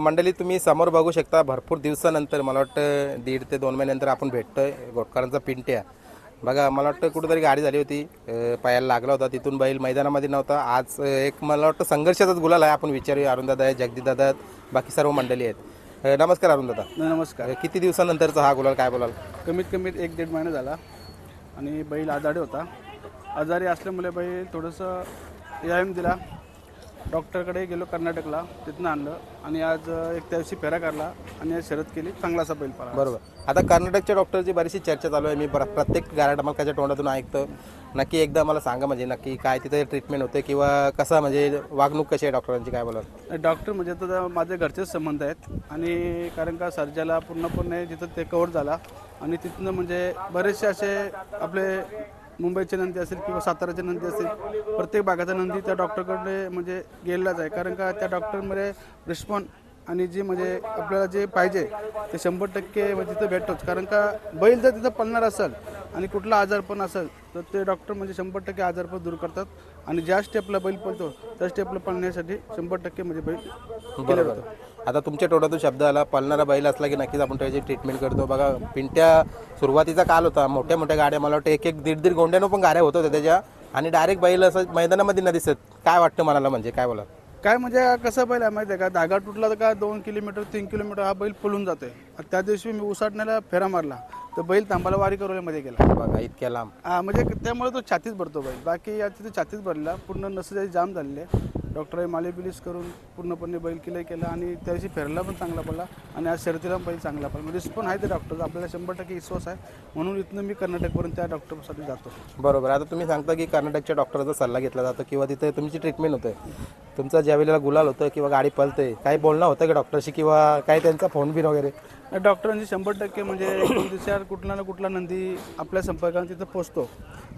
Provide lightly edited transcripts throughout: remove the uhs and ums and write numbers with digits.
मंडळी तुम्ही समोर बघू शकता भरपूर दिवसानंतर मला वाटतं 1.5 ते 2 महिन्यानंतर आपण भेटतोय घोटकरांचा पिंट्या बघा मला वाटतं कुठेतरी गाडी झाली होती पायाला लागला होता तिथून बैल मैदानामध्ये नव्हता आज एक मला वाटतं संघर्षाचाच गुलाल आहे आपण विचारूया अरुणदादा आहे जगदीश दादा आहेत बाकी सर्व मंडळी आहेत नमस्कार अरुणदादा नमस्कार किती दिवसानंतरचा हा गुलाल काय बोलाल कमीत कमी 1-1.5 महिना झाला आणि बैल आजारी होता आजारी असल्यामुळे बैल थोडंसं व्यायाम दिला डॉक्टरकडे गेलो कर्नाटकला तिथनं आणलं आणि आज एक त्यादिवशी फेरा काढला आणि आज शर्यत केली चांगलासा बैल पळाला बरोबर आता कर्नाटकच्या डॉक्टरची बरीचशी चर्चा चालू आहे मी प्रत्येक गाडा मालकाच्या तोंडातून ऐकतो नक्की एकदा मला सांगा म्हणजे नक्की काय तिथे ट्रीटमेंट होते किंवा कसा म्हणजे वागणूक कशी आहे डॉक्टरांची काय बोलाल डॉक्टर म्हणजे तर माझे घरचेच संबंध आहेत आणि कारण का सर्जाला पूर्णपणे तिथं ते कव्हर झाला आणि तिथनं म्हणजे बरेचसे असे आपले मुंबईचे नंदी असेल किंवा साताराचे नंदी असेल प्रत्येक भागाचा नंदी त्या डॉक्टरकडे म्हणजे गेलेलाच आहे कारण का त्या डॉक्टरमध्ये रिस्पॉन्स आणि जी म्हणजे आपल्याला जे पाहिजे ते 100% म्हणजे तिथं भेटतोच कारण का बैल जर तिथं पळणार असेल आणि कुठला आजारपण असेल तर ते डॉक्टर म्हणजे 100% आजारपण दूर करतात आणि ज्या स्टेपला बैल पळतो त्या स्टेपला पळण्यासाठी 100% म्हणजे बैल बरोबर आता तुमच्या तोंडातून शब्द आला पळणारा बैल असला की नक्कीच आपण त्याची ट्रीटमेंट करतो बघा पिंट्या सुरुवातीचा काल होता मोठ्या मोठ्या गाड्या मला वाटतं 1-1 गोंड्यानं पण गाड्या होत होत्या त्याच्या आणि डायरेक्ट बैल असं मैदानामध्ये न दिसत काय वाटतं मनाला म्हणजे काय बोला काय म्हणजे कसं बैल आहे माहिती आहे का धागा तुटला तर का 2 किलोमीटर 3 किलोमीटर हा बैल पळून जातोय त्या दिवशी मी उसाटण्याला फेरा मारला तर बैल तांबाला वारी करवल्यामध्ये गेला बघा इतक्या लांब म्हणजे त्यामुळे तो छातीच भरतो बैल बाकी या तिथे छातीच भरला पूर्ण नसं जाम झालेले डॉक्टर मालेबिलीस करून पूर्णपणे बैल किलय केला आणि त्या दिवशी फेरला पण चांगला पडला आणि आज शर्यतीला बैल चांगला पडला रिस्पॉन्स आहे ते डॉक्टरचा आपल्याला 100% विश्वास आहे म्हणून इथनं मी कर्नाटकपर्यंत त्या डॉक्टरसाठी जातो बरोबर आता तुम्ही सांगता की कर्नाटकच्या डॉक्टरचा सल्ला घेतला जातो किंवा तिथे तुमची ट्रीटमेंट होते तुमचं ज्या वेळेला गुलाल होतं किंवा गाडी पळते काही बोलणं होतं की डॉक्टरशी किंवा काही त्यांचा फोन बिन वगैरे डॉक्टरांची 100% म्हणजे दिवसावर कुठला ना कुठला नंदी आपल्या संपर्काने तिथं पोचतो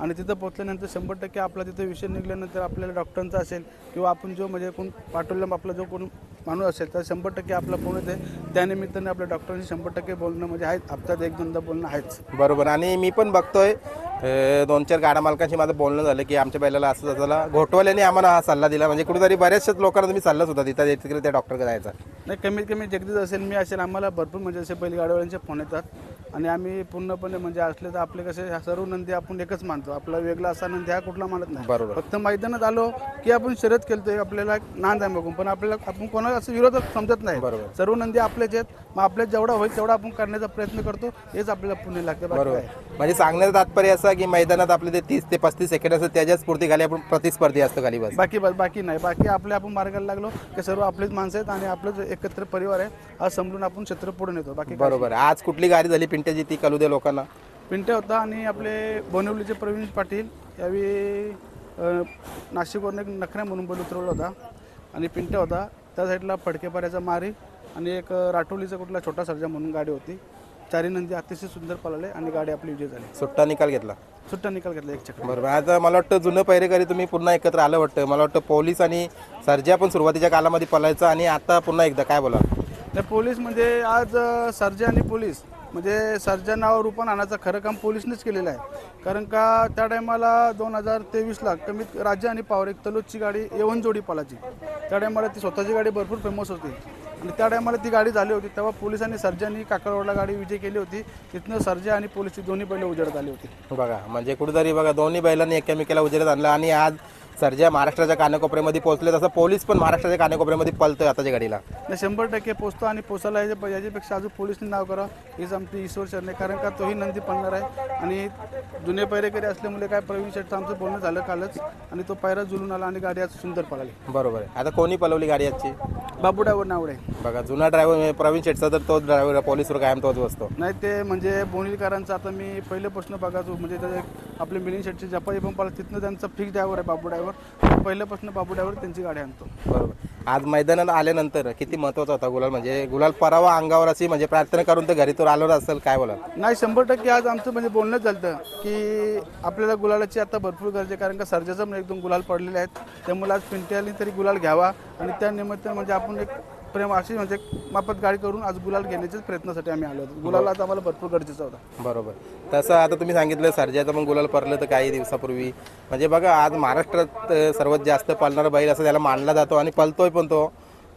आणि तिथं पोचल्यानंतर 100% आपला तिथं विषय निघाल्यानंतर आपल्याला डॉक्टरांचा असेल किंवा आपण जो म्हणजे कोण पाठवलं आपला जो कोण माणूस असेल तर 100% आपला फोन येते त्यानिमित्ताने आपल्या डॉक्टरांशी 100% बोलणं म्हणजे आहेत हप्त्यात 1-2दा बोलणं आहेच बरोबर आणि मी पण बघतोय 2-4 गाड्या मालकांशी माझं बोलणं झालं की आमच्या बैलाला असं झालं घोटवाल्याने आम्हाला हा सल्ला दिला म्हणजे कुठेतरी बऱ्याचशाच लोकांना तुम्ही सल्ला सुद्धा देता तिकडे त्या डॉक्टरकडे जायचा नाही कमीत कमी जगदीश असेल मी असेल आम्हाला भरपूर म्हणजे असे बैलगाड्यावाल्यांचे फोन येतात आणि आम्ही पूर्णपणे म्हणजे असले तर आपले कसे सर्व नंदी आपण एकच मानतो आपला वेगळा असा नंदी हा कुठला मानत नाही बरोबर फक्त मैदानात आलो की आपण शर्यत केलतोय आपल्याला नांद आहे बघून पण आपल्याला आपण कोणाला असं विरोधक समजत नाही बरोबर सर्व नंदी आपलेच आहेत मग आपल्यात जेवढा होईल तेवढा आपण करण्याचा प्रयत्न करतो हेच आपल्याला पुण्य लागतं बरोबर म्हणजे सांगण्याचं तात्पर्य असं की मैदानात आपले ते 30 ते 35 सेकंड असतं त्याच्याच स्फूर्ती खाली आपण प्रतिस्पर्धी असतो खाली बस बाकी नाही बाकी आपले आपण मार्गाला लागलो की सर्व आपलेच माणसं आहेत आणि आपलंच एकत्र परिवार आहे आज समजून आपण क्षेत्र पुढे नेतो बाकी बरोबर आज कुठली गाडी झाली पिंट्याची ती कळू दे लोकांना पिंट्या होता आणि आपले बोनिवलीचे प्रवीण पाटील यावेळी नाशिकवरून एक नखऱ्या म्हणून बैल उतरवला होता आणि पिंट्या होता त्या साईडला फडकेपाऱ्याचा मारी आणि एक राठोलीचा कुठला छोटा सर्जा म्हणून गाडी होती चारी नंदी अतिशय सुंदर पळाले आणि गाडी आपली विजय झाली सुट्टा निकाल घेतला एक चक्र बरोबर आता मला वाटतं जुनं पहिरेकरी तुम्ही पुन्हा एकत्र आलं वाटतं मला वाटतं पोलीस आणि सर्जा पण सुरुवातीच्या कालामध्ये पळायचं आणि आता पुन्हा एकदा काय बोला त्या पोलीस म्हणजे आज सर्जा आणि पोलीस म्हणजे सर्जा नावावर रूपान आणायचं खरं काम पोलिसनेच केलेलं आहे कारण का त्या टायमाला 2023ला कमीत राज्य आणि पावर एक तलोदची गाडी येवन जोडी पळायची त्या टायमाला ती स्वतःची गाडी भरपूर फेमस होती आणि त्या टायमाला ती गाडी झाली होती तेव्हा पोलीस आणि सर्जांनी काकरवाडला गाडी विजय केली होती तिथनं सर्जा आणि पोलीसची दोन्ही बैलं उजेडात आली होती बघा म्हणजे कुठेतरी बघा दोन्ही बैलांनी एकमेकाला उजेडात आणलं आणि आज सर्जा महाराष्ट्राच्या कानाकोपऱ्यामध्ये पोहोचले तसं पोलीस पण महाराष्ट्राच्या कानाकोपऱ्यामध्ये पळतोय आताच्या गाडीला 100% पोचतो आणि पोचायला याच्यापेक्षा अजून पोलिसने नाव करा हीच आमची ईश्वर शरणे कारण का तोही नंदी पळणार आहे आणि जुने पैरेकरी असल्यामुळे काय प्रवीण शेठचं आमचं बोलणं झालं कालच आणि तो पायरा जुलून आला आणि गाडी आज सुंदर पळाली बरोबर आहे आता कोणी पळवली गाडी आजची बाबू ड्रायव्हर नावडे बघा जुना ड्रायव्हर प्रवीण शेठचा तर तोच ड्रायव्हर पोलीसवर कायम तोच बसतो नाही ते म्हणजे बोनिलकरांचा आता मी पहिल्यापासून बघायचो म्हणजे आपले मिलिंद शेठचे जपाई पण पाला तिथनं त्यांचा फिक्स ड्रायव्हर आहे बाबू ड्रायव्हर पहिल्यापासून बाबू ड्रायव्हर त्यांची गाडी आणतो बरोबर आज मैदानात आल्यानंतर किती महत्त्वाचा होता गुलाल म्हणजे गुलाल परावा अंगावर अशी म्हणजे प्रार्थना करून तर घरी तो आलो असेल काय बोला नाही 100% आज आमचं म्हणजे बोलणंच झालं की आपल्याला गुलालाची आता भरपूर गरज आहे कारण का सर्जाचा पण 1-2 गुलाल पडलेले आहेत त्यामुळे आज पिंट्याने तरी गुलाल घ्यावा आणि त्या निमित्तानं म्हणजे आपण एक प्रेम अशी म्हणजे माफत गाडी करून आज गुलाल घेण्याच्याच प्रयत्नासाठी आम्ही आलो होतो गुलाल आज आम्हाला भरपूर गरजेचा होता बरोबर तसं आता तुम्ही सांगितलं सर्जाचं पण गुलाल पडलं तर काही दिवसापूर्वी म्हणजे बघा आज महाराष्ट्रात सर्वात जास्त पळणारा बैल असं त्याला मानला जातो आणि पळतोय पण तो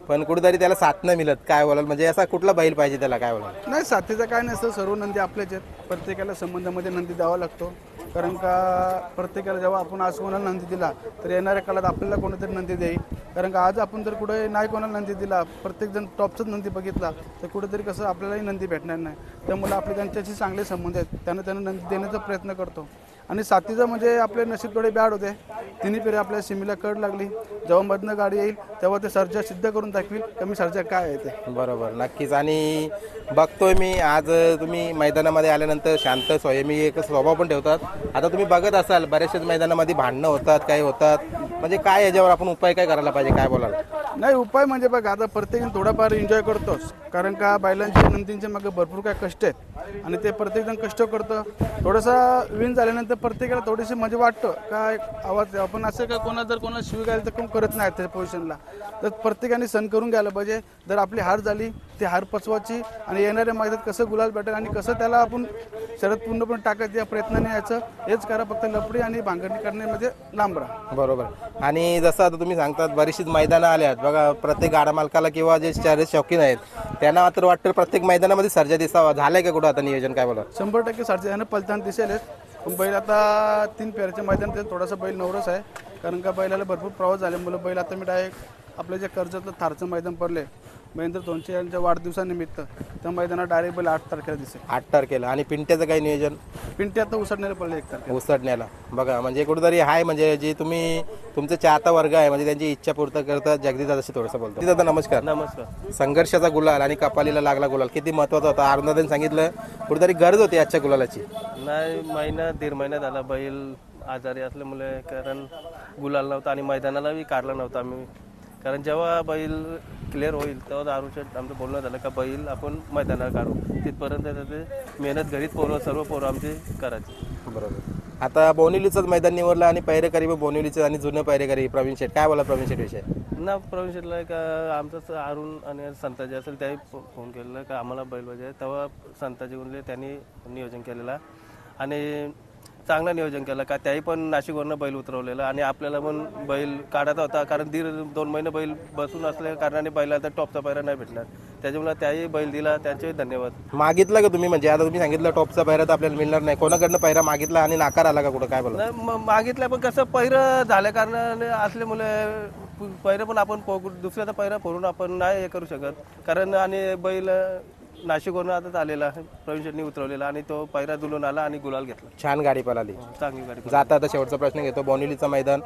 पण कुठेतरी त्याला साथ नाही मिळत, काय बोलाल? म्हणजे असा कुठला बैल पाहिजे त्याला, काय बोलाल? नाही, साथीचं काय नसतं, सर्व नंदी आपलेच आहेत. प्रत्येकाला संबंधामध्ये नंदी द्यावा लागतो, कारण का प्रत्येकाला जेव्हा आपण आज कोणाला नंदी दिला तर येणाऱ्या काळात आपल्याला कोणीतरी नंदी देईल. कारण का आज आपण जर कुठे नाही कोणाला नंदी दिला, प्रत्येकजण टॉपचाच नंदी बघितला तर कुठेतरी कसं आपल्यालाही नंदी भेटणार नाही. त्यामुळे आपले त्यांच्याशी चांगले संबंध आहेत, त्यांना नंदी देण्याचा प्रयत्न करतो. आणि साथीचं म्हणजे आपले नशीब थोडे बॅड होते, तिन्ही फेरे आपल्या सिमीला कड लागली. जेव्हा मधनं गाडी येईल तेव्हा ते सर्जा सिद्ध करून दाखवील कमी सर्जा काय आहे ते. बरोबर, नक्कीच. आणि बघतोय मी आज तुम्ही मैदानामध्ये आल्यानंतर शांत संयमी एक स्वभाव पण ठेवतात. आता तुम्ही बघत असाल बऱ्याचशाच मैदानामध्ये भांडणं होतात, काय होतात, म्हणजे काय याच्यावर आपण उपाय काय करायला पाहिजे, काय बोलाल? नाही, उपाय म्हणजे बघा, आता प्रत्येकजण थोडाफार एन्जॉय करतोच, कारण का बैलांचे नंदींचे मागे भरपूर काय कष्ट आहेत आणि ते प्रत्येकजण कष्ट करतं. थोडंसं विन झाल्यानंतर प्रत्येकाला थोडीशी मजा वाटतं काय आवाज आपण असं काय कोणाला शिवी घाल तर कोण करत नाही त्या पोझिशनला. तर प्रत्येकाने सण करून घ्यायला पाहिजे. जर आपली हार झाली ती हार पचवायची आणि येणाऱ्या मैदानात कसं गुलाल भेटेल आणि कसं त्याला आपण शरद पूर्णपणे टाकायचं या प्रयत्नाने यायचं. हेच करा, फक्त लपडी आणि भांगडणी करण्यामध्ये लांब राहा. बरोबर. आणि जसं आता तुम्ही सांगतात बरीचशीच मैदानं आल्यात बघा, प्रत्येक गाडा मालकाला किंवा जे शर्यत शौकीन आहेत त्यांना मात्र वाटतं प्रत्येक मैदानामध्ये सर्जा दिसावा. झालंय का कुठं आता नियोजन, काय बोला? 100% सारखे यानं पलताना दिसेलच. पण बैल आता 3 फेऱ्याच्या मैदानात थोडासा बैल नवरस आहे, कारण का बैलाला भरपूर प्रवास झाल्यामुळे बैल आता मी डायरेक्ट आपलं जे कर्जतलं थारचं मैदान पडले महेंद्र धोनचे यांच्या वाढदिवसानिमित्त त्या मैदानात डायरेक्ट बैल 8 तारखेला दिसेल. 8 तारखेला. आणि पिंट्याचं काही नियोजन? पिंटी आता उसडण्याला पडले 1 तारखेला. उसडण्याला बघा, म्हणजे कुठेतरी आहे, म्हणजे जे तुम्ही तुमचं चाहता वर्ग आहे म्हणजे त्यांची इच्छा पूर्ण करतात. जगदीश दादाशी थोडंसं बोलतो. दादा नमस्कार. नमस्कार. संघर्षाचा गुलाल आणि कपालीला लागला गुलाल किती महत्वाचा होता, अरुणादाने सांगितलं कुठेतरी गरज होती आजच्या गुलालाची. नाही, दीड महिना झाला बैल आजारी असल्यामुळे, कारण गुलाल नव्हता आणि मैदानालाही काढला नव्हता आम्ही. कारण जेव्हा बैल क्लिअर होईल तेव्हा दारूशेठ आमचं बोलणं झालं का बैल आपण मैदानाला काढू. तिथपर्यंत त्याचे मेहनत घरीच सर्व पोरं आमची करायची. बरोबर. आता बोनिवलीचंच मैदान निवडलं आणि पैरेकरी बोनिवलीचं आणि जुनं पैरेकरी प्रवीण शेठ, काय बोला प्रवीण शेठ विषय? ना प्रवीण शेठला का आमचं अरुण आणि संताजी असेल त्याही फोन केलेला का आम्हाला बैल पाहिजे. तेव्हा संताजी गुंडले त्यांनी नियोजन केलेलं आणि चांगलं नियोजन केलं का त्याही पण नाशिकवरनं बैल उतरवलेलं आणि आपल्याला पण बैल काढायचा होता, कारण 1.5-2 महिने बैल बसून असल्या कारणाने बैला तर टॉपचा पैरा नाही भेटणार, त्याच्यामुळे त्याही बैल दिला, त्याचे धन्यवाद. मागितलं का तुम्ही? म्हणजे आता तुम्ही सांगितलं टॉपचा पैरा तर आपल्याला मिळणार नाही, कोणाकडनं पैरा मागितला आणि नाकार आला का कुठं, काय बोला? नाही, मागितलं पण कसं पैरं झाल्या कारणाने असल्यामुळे पैरं पण आपण दुसऱ्याचा पैरा फोडून आपण नाही हे करू शकत, कारण आणि बैल नाशिकवरून आताच आलेला प्रवीण शेठनी उतरवलेला आणि तो पैरा दुलून आला आणि गुलाल घेतला. छान गाडी पळाली, चांगली गाडी. जाता आता शेवटचा प्रश्न घेतो. बोनिवलीचं मैदान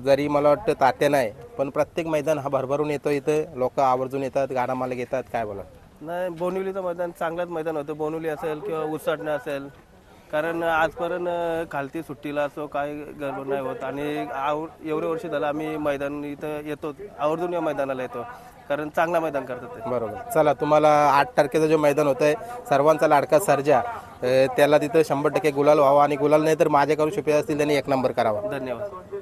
जरी मला वाटतं तात्या नाही पण प्रत्येक मैदान हा भरभरून येतो, इथं लोक आवर्जून येतात, गाडा मालक येतात, काय बोला? नाही, बोनिवलीचं मैदान चांगलंच मैदान होतं. बोनिवली असेल किंवा उसाटणे असेल, कारण आजपर्यंत खालती सुट्टीला असो काय गडबड नाही होत आणि एवढे वर्ष झालं आम्ही मैदान इथं येतो, आवर्जून या मैदानाला येतो, कारण चांगला मैदान करतात ते. बरोबर. चला, तुम्हाला 8 तारखेचं जे मैदान होतं आहे सर्वांचा लाडका सर्जा, त्याला तिथं 100% गुलाल व्हावा आणि गुलाल नाही तर माझ्याकडून शुभेच्छा असतील त्यांनी 1 नंबर करावा. धन्यवाद.